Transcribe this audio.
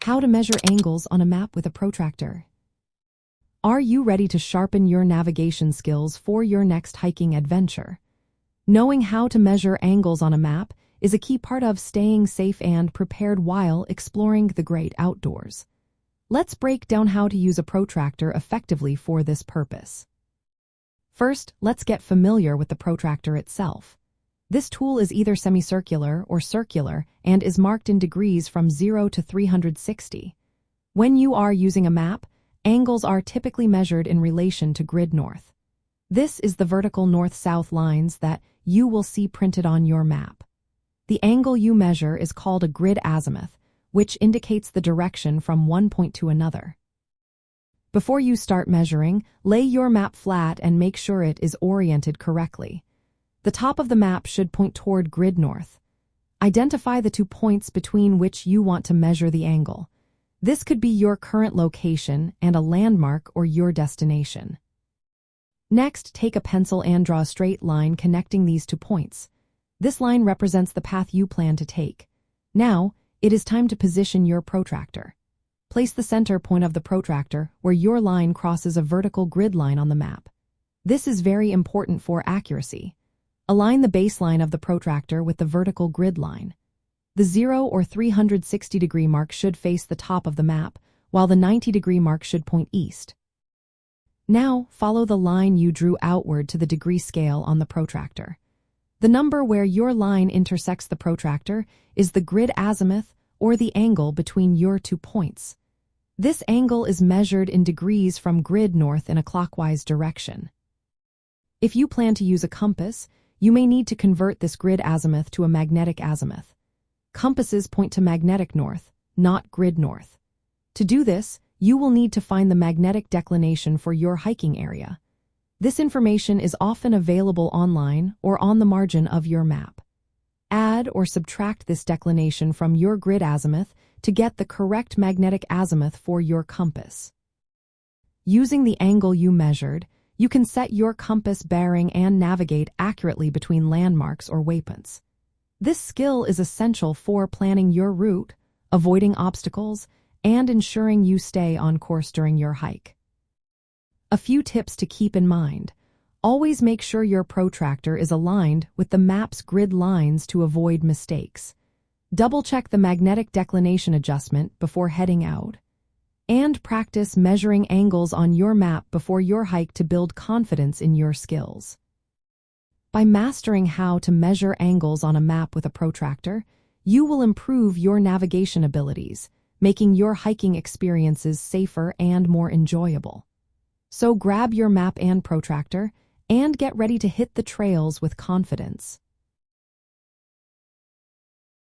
How to measure angles on a map with a protractor. Are you ready to sharpen your navigation skills for your next hiking adventure? Knowing how to measure angles on a map is a key part of staying safe and prepared while exploring the great outdoors. Let's break down how to use a protractor effectively for this purpose. First, let's get familiar with the protractor itself. This tool is either semicircular or circular and is marked in degrees from 0 to 360. When you are using a map, angles are typically measured in relation to grid north. This is the vertical north-south lines that you will see printed on your map. The angle you measure is called a grid azimuth, which indicates the direction from one point to another. Before you start measuring, lay your map flat and make sure it is oriented correctly. The top of the map should point toward grid north. Identify the 2 points between which you want to measure the angle. This could be your current location and a landmark or your destination. Next, take a pencil and draw a straight line connecting these 2 points. This line represents the path you plan to take. Now, it is time to position your protractor. Place the center point of the protractor where your line crosses a vertical grid line on the map. This is very important for accuracy. Align the baseline of the protractor with the vertical grid line. The 0 or 360-degree mark should face the top of the map, while the 90-degree mark should point east. Now, follow the line you drew outward to the degree scale on the protractor. The number where your line intersects the protractor is the grid azimuth, or the angle between your 2 points. This angle is measured in degrees from grid north in a clockwise direction. If you plan to use a compass, you may need to convert this grid azimuth to a magnetic azimuth. Compasses point to magnetic north, not grid north. To do this, you will need to find the magnetic declination for your hiking area. This information is often available online or on the margin of your map. Add or subtract this declination from your grid azimuth to get the correct magnetic azimuth for your compass. Using the angle you measured, you can set your compass bearing and navigate accurately between landmarks or waypoints. This skill is essential for planning your route, avoiding obstacles, and ensuring you stay on course during your hike. A few tips to keep in mind. Always make sure your protractor is aligned with the map's grid lines to avoid mistakes. Double-check the magnetic declination adjustment before heading out. And practice measuring angles on your map before your hike to build confidence in your skills. By mastering how to measure angles on a map with a protractor, you will improve your navigation abilities, making your hiking experiences safer and more enjoyable. So grab your map and protractor, and get ready to hit the trails with confidence.